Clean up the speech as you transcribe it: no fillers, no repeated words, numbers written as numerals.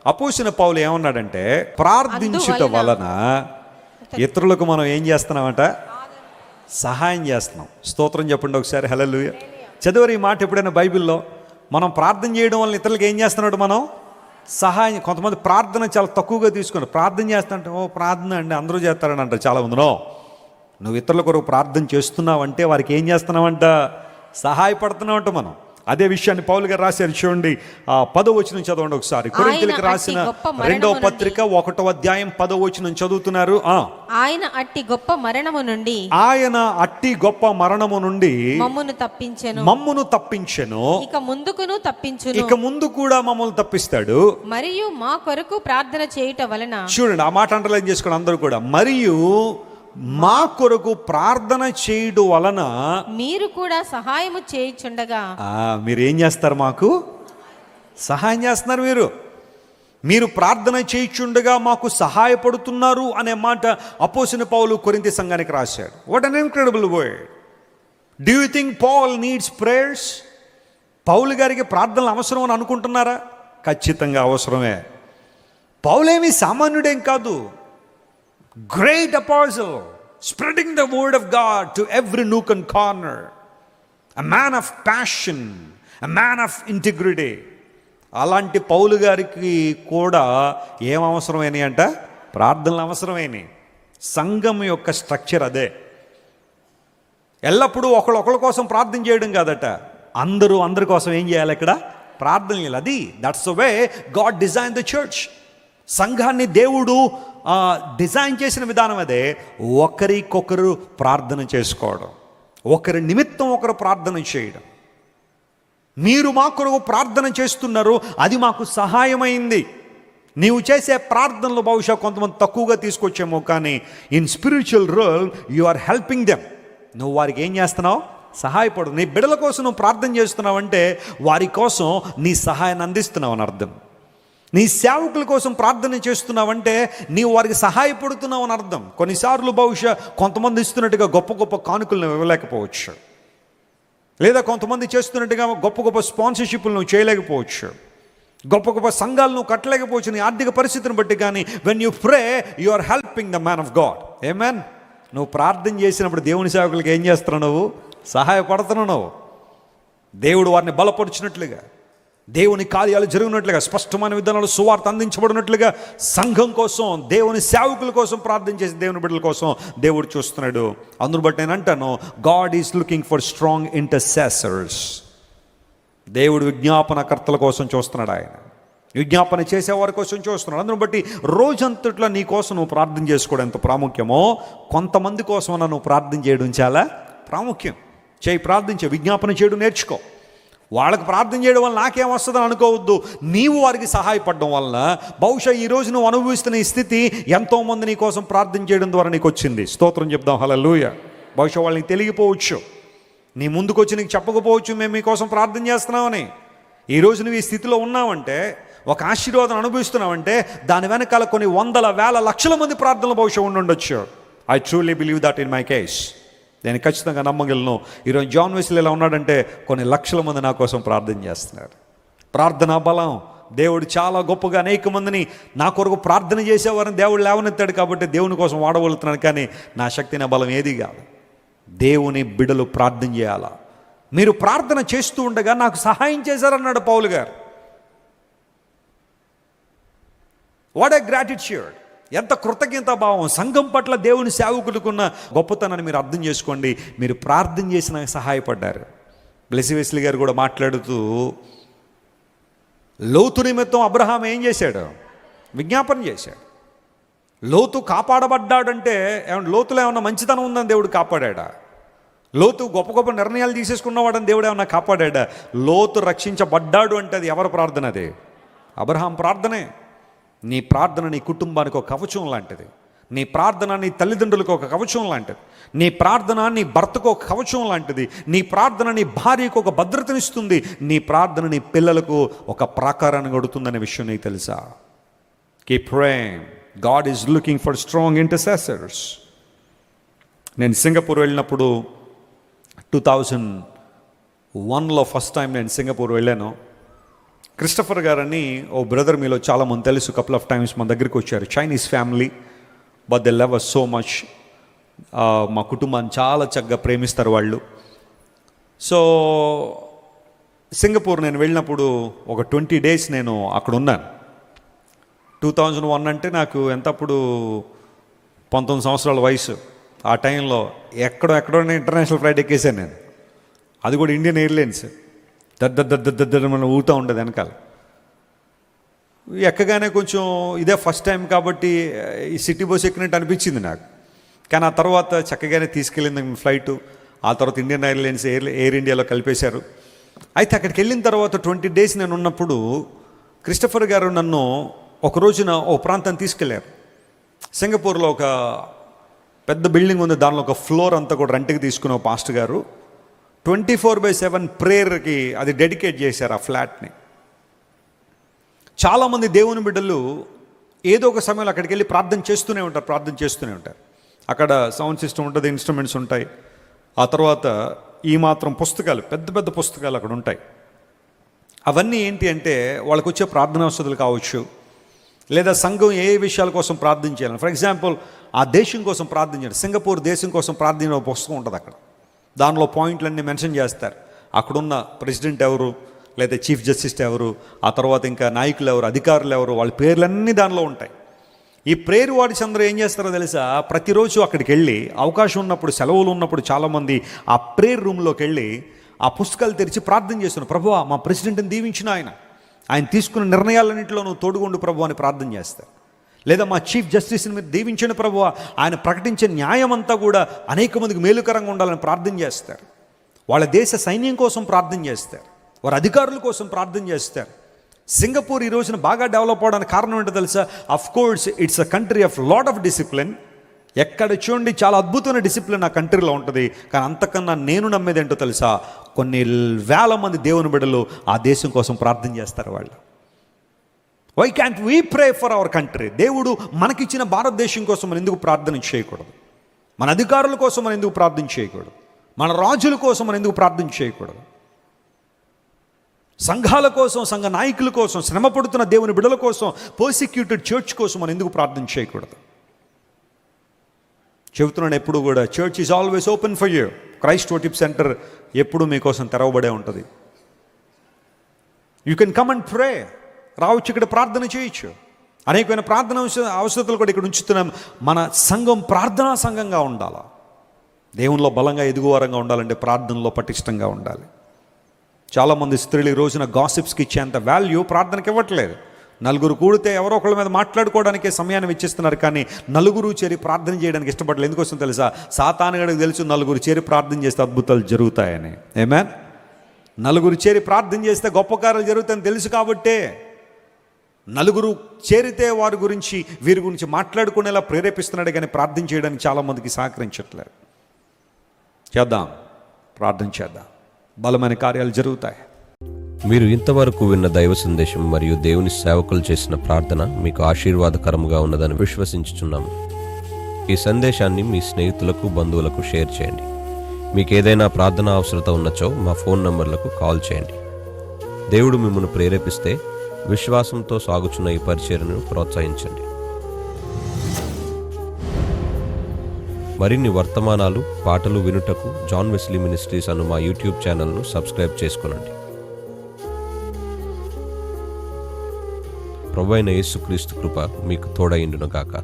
అపోస్తలుడైన పౌలు ఏమన్నాడంటే, ప్రార్థించుట వలన ఇతరులకు మనం ఏం చేస్తున్నామంట? సహాయం చేస్తున్నాం. స్తోత్రం చెప్పండి ఒకసారి. హల్లెలూయా. చదివారు ఈ మాట ఎప్పుడైనా బైబిల్లో? మనం ప్రార్థన చేయడం వల్ల ఇతరులకు ఏం చేస్తున్నాడు? మనం సహాయం. కొంతమంది ప్రార్థన చాలా తక్కువగా తీసుకుని ప్రార్థన చేస్తుంటే, ఓ ప్రార్థన అండి అందరూ చేస్తారని అంటారు చాలామంది. నువ్వు ఇతరుల కొరకు ప్రార్థన చేస్తున్నావంటే వారికి ఏం చేస్తున్నావంట? సహాయపడుతున్నావంట. మనం అదే విషయాన్ని పౌలు గారు రాశారు. చూడండి, 10వ వచనం చదవండి ఒకసారి. కొరింథీయులకు రాసిన 2వ పత్రిక 1వ అధ్యాయం 10వ వచనం చదువుతున్నారు. ఆయన అట్టి గొప్ప మరణము నుండి మమ్మును తప్పించెను. ఇక ముందు కూడా మమ్మల్ని తప్పిస్తాడు. మరియు మా కొరకు ప్రార్థన చేయుట వలన. చూడండి, ఆ మాట అండర్లైన్ చేసుకోండి అందరూ కూడా. మరియు మా కొరకు ప్రార్థన చేయడం వలన మీరు కూడా సహాయము చేయుచుండగా. మీరు ఏం చేస్తారు? మాకు సహాయం చేస్తున్నారు. మీరు ప్రార్థన చేయుచుండగా మాకు సహాయపడుతున్నారు అనే మాట అపోస్తలుడైన పౌలు కొరింథీ సంఘానికి రాశాడు. What an incredible word. Do you think Paul needs prayers? పౌలు గారికి ప్రార్థనలు అవసరం అని అనుకుంటున్నారా? ఖచ్చితంగా అవసరమే. పౌలేమి సామాన్యుడేం కాదు. Great apostle, spreading the word of God to every nook and corner. A man of passion, a man of integrity. అలాంటి పౌలు గారికి కూడా ఏం అవసరమైనవి అంట? ప్రార్థనలు అవసరమైనవి. సంఘం యొక్క స్ట్రక్చర్ అదే. ఎల్లప్పుడూ ఒకళ్ళ కోసం ప్రార్థన చేయడం కాదట, అందరి కోసం ఏం చేయాలి? ఇక్కడ ప్రార్థన చేయాలి. అది that's the way God design the church. సంఘాన్ని దేవుడు డిజైన్ చేసిన విధానం అదే. ఒకరికొకరు ప్రార్థన చేసుకోవడం, ఒకరి నిమిత్తం ఒకరు ప్రార్థన చేయడం. మీరు మా కొరకు ప్రార్థన చేస్తున్నారు, అది మాకు సహాయమైంది. నీవు చేసే ప్రార్థనలు బహుశా కొంతమంది తక్కువగా తీసుకొచ్చేమో, కానీ in spiritual world you are helping them. నువ్వు వారికి ఏం చేస్తున్నావు? సహాయపడు. నీ బిడ్డల కోసం నువ్వు ప్రార్థన చేస్తున్నావు అంటే వారి కోసం నీ సహాయాన్ని అందిస్తున్నావు అని అర్థం. నీ సేవకుల కోసం ప్రార్థన చేస్తున్నావంటే నీవు వారికి సహాయపడుతున్నావు అని అర్థం. కొన్నిసార్లు బహుశా కొంతమంది ఇస్తున్నట్టుగా గొప్ప గొప్ప కానుకలు నువ్వు ఇవ్వలేకపోవచ్చు, లేదా కొంతమంది చేస్తున్నట్టుగా గొప్ప గొప్ప స్పాన్సర్షిప్లు నువ్వు చేయలేకపోవచ్చు, గొప్ప గొప్ప సంఘాలు నువ్వు కట్టలేకపోవచ్చు నీ ఆర్థిక పరిస్థితిని బట్టి. కానీ when you pray you are helping the man of God. Amen. నువ్వు ప్రార్థన చేసినప్పుడు దేవుని సేవకులకి ఏం చేస్తున్నావు? నువ్వు సహాయపడుతున్నావు. దేవుడు వారిని బలపరిచినట్లుగా, దేవుని కార్యాలు జరిగినట్లుగా, స్పష్టమైన విధానాలు సువార్త అందించబడినట్లుగా సంఘం కోసం, దేవుని సేవకుల కోసం ప్రార్థన చేసి దేవుని బిడ్డల కోసం దేవుడు చూస్తున్నాడు. అందును బట్టి నేను అంటాను, God is looking for strong intercessors. దేవుడు విజ్ఞాపనకర్తల కోసం చూస్తున్నాడు. ఆయన విజ్ఞాపన చేసేవారి కోసం చూస్తున్నాడు. అందును బట్టి రోజంతట్లో నీ కోసం నువ్వు ప్రార్థన చేసుకోవడం ఎంత ప్రాముఖ్యమో, కొంతమంది కోసం నువ్వు ప్రార్థన చేయడం చాలా ప్రాముఖ్యం. ప్రార్థించే విజ్ఞాపన చేయడం నేర్చుకో. వాళ్ళకి ప్రార్థన చేయడం వల్ల నాకేం వస్తుందని అనుకోవద్దు. నీవు వారికి సహాయపడడం వలన బహుశా ఈరోజు నువ్వు అనుభవిస్తున్న ఈ స్థితి ఎంతోమంది నీ కోసం ప్రార్థన చేయడం ద్వారా నీకు వచ్చింది. స్తోత్రం చెప్దాం. హల్లెలూయా. బహుశా వాళ్ళకి తెలియకపోవచ్చు, నీ ముందుకు వచ్చి నీకు చెప్పకపోవచ్చు మేము మీకోసం ప్రార్థన చేస్తున్నామని. ఈరోజు నువ్వు ఈ స్థితిలో ఉన్నావంటే, ఒక ఆశీర్వాదం అనుభవిస్తున్నావంటే దాని వెనకాల కొన్ని వందల వేల లక్షల మంది ప్రార్థనలు బహుశా ఉండొచ్చు. I truly believe that in my case. నేను ఖచ్చితంగా నమ్మగలను. ఈరోజు జాన్ వెస్లీ ఎలా ఉన్నాడంటే కొన్ని లక్షల మంది నా కోసం ప్రార్థన చేస్తున్నారు. ప్రార్థనా బలం. దేవుడు చాలా గొప్పగా అనేక మందిని నా కొరకు ప్రార్థన చేసేవారిని దేవుడు లేవనెత్తాడు కాబట్టి దేవుని కోసం వాడగలుగుతున్నాను. కానీ నా శక్తి, నా బలం ఏది కాదు. దేవుని బిడ్డలు ప్రార్థన చేయాలా. మీరు ప్రార్థన చేస్తూ ఉండగా నాకు సహాయం చేశారన్నాడు పౌలు గారు. What a gratitude. ఎంత కృతజ్ఞతా భావం. సంఘం పట్ల దేవుని సేవకులకున్న గొప్పతనాన్ని మీరు అర్థం చేసుకోండి. మీరు ప్రార్థన చేసి నాకు సహాయపడ్డారు. బ్లెస్సీ వెస్లీ గారు కూడా మాట్లాడుతూ, లోతు నిమిత్తం అబ్రహాం ఏం చేశాడు? విజ్ఞాపన చేశాడు. లోతు కాపాడబడ్డాడంటే లోతులో ఏమన్నా మంచితనం ఉందని దేవుడు కాపాడా? లోతు గొప్ప గొప్ప నిర్ణయాలు తీసేసుకున్నవాడని దేవుడు ఏమన్నా కాపాడా? లోతు రక్షించబడ్డాడు అంటే అది ఎవరి ప్రార్థన? అది అబ్రహాం ప్రార్థనే. నీ ప్రార్థన నీ కుటుంబానికి ఒక కవచం లాంటిది. నీ ప్రార్థన నీ తల్లిదండ్రులకు ఒక కవచం లాంటిది. నీ ప్రార్థన నీ భర్తకు ఒక కవచం లాంటిది. నీ ప్రార్థన నీ భార్యకు ఒక భద్రతనిస్తుంది. నీ ప్రార్థన నీ పిల్లలకు ఒక ప్రాకారాన్ని కొడుతుందనే విషయం నీకు తెలుసా? Keep praying. God is looking for strong intercessors. నేను సింగపూర్ వెళ్ళినప్పుడు 2001లో ఫస్ట్ టైం నేను సింగపూర్ వెళ్ళాను. క్రిస్టఫర్ గారని ఓ బ్రదర్ మీలో చాలామంది తెలుసు, కపుల్ ఆఫ్ టైమ్స్ మన దగ్గరికి వచ్చారు. Chinese family, but they love us so much. మా కుటుంబాన్ని చాలా చక్కగా ప్రేమిస్తారు వాళ్ళు. సో సింగపూర్ నేను వెళ్ళినప్పుడు ఒక 20 days నేను అక్కడ ఉన్నాను. 2001 అంటే నాకు ఎంతప్పుడు 19 సంవత్సరాల వయసు. ఆ టైంలో ఎక్కడో ఇంటర్నేషనల్ ఫ్లైట్ ఎక్కేసాను నేను, అది కూడా ఇండియన్ ఎయిర్లైన్స్. దద్ద మనం ఊగుతూ ఉండేది వెనకాల. ఎక్కగానే కొంచెం ఇదే ఫస్ట్ టైం కాబట్టి ఈ సిటీ బస్ ఎక్కినట్టు అనిపించింది నాకు. కానీ ఆ తర్వాత చక్కగానే తీసుకెళ్ళింది ఫ్లైటు. ఆ తర్వాత ఇండియన్ ఎయిర్లైన్స్ ఎయిర్ ఇండియాలో కలిపేశారు. అయితే అక్కడికి వెళ్ళిన తర్వాత 20 days నేను ఉన్నప్పుడు క్రిస్టఫర్ గారు నన్ను ఒక రోజున ఓ ప్రాంతాన్ని తీసుకెళ్లారు. సింగపూర్లో ఒక పెద్ద బిల్డింగ్ ఉంది, దానిలో ఒక ఫ్లోర్ అంతా కూడా రెంట్కి తీసుకున్న ఒక పాస్టర్ గారు 24/7 ప్రేయర్కి అది డెడికేట్ చేశారు ఆ ఫ్లాట్ని. చాలామంది దేవుని బిడ్డలు ఏదో ఒక సమయంలో అక్కడికి వెళ్ళి ప్రార్థన చేస్తూనే ఉంటారు. అక్కడ సౌండ్ సిస్టమ్ ఉంటుంది, ఇన్స్ట్రుమెంట్స్ ఉంటాయి. ఆ తర్వాత ఈ మాత్రం పుస్తకాలు, పెద్ద పుస్తకాలు అక్కడ ఉంటాయి. అవన్నీ ఏంటి అంటే వాళ్ళకు వచ్చే ప్రార్థనా వసతులు కావచ్చు, లేదా సంఘం ఏ విషయాల కోసం ప్రార్థన చేయాలని. ఫర్ ఎగ్జాంపుల్, ఆ దేశం కోసం ప్రార్థన చేయాలి. సింగపూర్ దేశం కోసం ప్రార్థన ఒక పుస్తకం ఉంటుంది అక్కడ. దానిలో పాయింట్లన్నీ మెన్షన్ చేస్తారు. అక్కడున్న ప్రెసిడెంట్ ఎవరు, లేదా చీఫ్ జస్టిస్ ఎవరు, ఆ తర్వాత ఇంకా నాయకులు ఎవరు, అధికారులు ఎవరు, వాళ్ళ పేర్లన్నీ దానిలో ఉంటాయి. ఈ ప్రేయర్ వాడిస్ అందరూ ఏం చేస్తారో తెలుసా, ప్రతిరోజు అక్కడికి వెళ్ళి అవకాశం ఉన్నప్పుడు, సెలవులు ఉన్నప్పుడు చాలామంది ఆ ప్రేయర్ రూమ్లోకి వెళ్ళి ఆ పుస్తకాలు తెరిచి ప్రార్థన చేస్తున్నారు. ప్రభువా, మా ప్రెసిడెంట్ని దీవించిన ఆయన తీసుకున్న నిర్ణయాలన్నింటిలో నువ్వు తోడుగొండు ప్రభు అని ప్రార్థన చేస్తారు. లేదా మా చీఫ్ జస్టిస్ని మీరు దీవించిన ప్రభువా, ఆయన ప్రకటించే న్యాయం అంతా కూడా అనేక మందికి మేలుకరంగా ఉండాలని ప్రార్థన చేస్తారు. వాళ్ళ దేశ సైన్యం కోసం ప్రార్థన చేస్తారు, వారి అధికారుల కోసం ప్రార్థన చేస్తారు. సింగపూర్ ఈ రోజున బాగా డెవలప్ అవడానికి కారణం ఏంటో తెలుసా? Of course it's a country of lot of discipline. ఎక్కడ చూడండి చాలా అద్భుతమైన డిసిప్లిన్ ఆ కంట్రీలో ఉంటుంది. కానీ అంతకన్నా నేను నమ్మేది ఏంటో తెలుసా, కొన్ని వేల మంది దేవుని బిడ్డలు ఆ దేశం కోసం ప్రార్థన చేస్తారు వాళ్ళు. Why can't we pray for our country? దేవుడు మనకిచ్చిన భారతదేశం కోసం మనం ఎందుకు ప్రార్థన చేయకూడదు? మన అధికారుల కోసం మనం ఎందుకు ప్రార్థన చేయకూడదు? మన రాజుల కోసం మనం ఎందుకు ప్రార్థన చేయకూడదు? సంఘాల కోసం, సంఘ నాయకుల కోసం, శ్రమ పడుతున్న దేవుని బిడ్డల కోసం, పర్సిక్యూటెడ్ చర్చ్ కోసం మనం ఎందుకు ప్రార్థన చేయకూడదు? చెబుతున్నాను ఎప్పుడు కూడా, church is always open for you. Christ worship centre ఎప్పుడు మీకోసం తెరవబడే ఉంటుంది. You can come and pray. రావచ్చు, ఇక్కడ ప్రార్థన చేయొచ్చు. అనేకమైన ప్రార్థన అవసరతలు కూడా ఇక్కడ ఉంచుతున్నాం. మన సంఘం ప్రార్థనా సంఘంగా ఉండాలా? దేవునిలో బలంగా ఎదుగువారంగా ఉండాలంటే ప్రార్థనలో పటిష్టంగా ఉండాలి. చాలామంది స్త్రీలు ఈ రోజున గాసిప్స్కి ఇచ్చేంత వాల్యూ ప్రార్థనకి ఇవ్వట్లేదు. నలుగురు కూడితే ఎవరో ఒకళ్ళ మీద మాట్లాడుకోవడానికే సమయాన్ని వెచ్చిస్తున్నారు, కానీ నలుగురు చేరి ప్రార్థన చేయడానికి ఇష్టపడలేదు. ఎందుకోసం తెలుసా? సాతానుగాడికి తెలుసు నలుగురు చేరి ప్రార్థన చేస్తే అద్భుతాలు జరుగుతాయని. ఆమేన్. నలుగురు చేరి ప్రార్థన చేస్తే గొప్ప కార్యాలు జరుగుతాయని తెలుసు కాబట్టే నలుగురు చేరితే వారి గురించి వీరి గురించి మాట్లాడుకునేలా ప్రేరేపిస్తున్నాడు, కానీ ప్రార్థన చేయడానికి చాలామందికి సహకరించట్లేదు. చేద్దాం, ప్రార్థన చేద్దాం, బలమైన కార్యాలు జరుగుతాయి. మీరు ఇంతవరకు విన్న దైవ సందేశం మరియు దేవుని సేవకులు చేసిన ప్రార్థన మీకు ఆశీర్వాదకరముగా ఉన్నదని విశ్వసించుచున్నాము. ఈ సందేశాన్ని మీ స్నేహితులకు, బంధువులకు షేర్ చేయండి. మీకు ఏదైనా ప్రార్థన అవసరత ఉన్నచో మా ఫోన్ నంబర్లకు కాల్ చేయండి. దేవుడు మిమ్మల్ని ప్రేరేపిస్తే విశ్వాసంతో సాగుచున్న ఈ పరిచర్యను ప్రోత్సహించండి. మరిన్ని వర్తమానాలు, పాటలు వినుటకు జాన్ వెస్లీ మినిస్ట్రీస్ అను మా యూట్యూబ్ ఛానల్ను సబ్స్క్రైబ్ చేసుకొనండి. ప్రభువైన యేసుక్రీస్తు కృప మీకు తోడైండును గాక.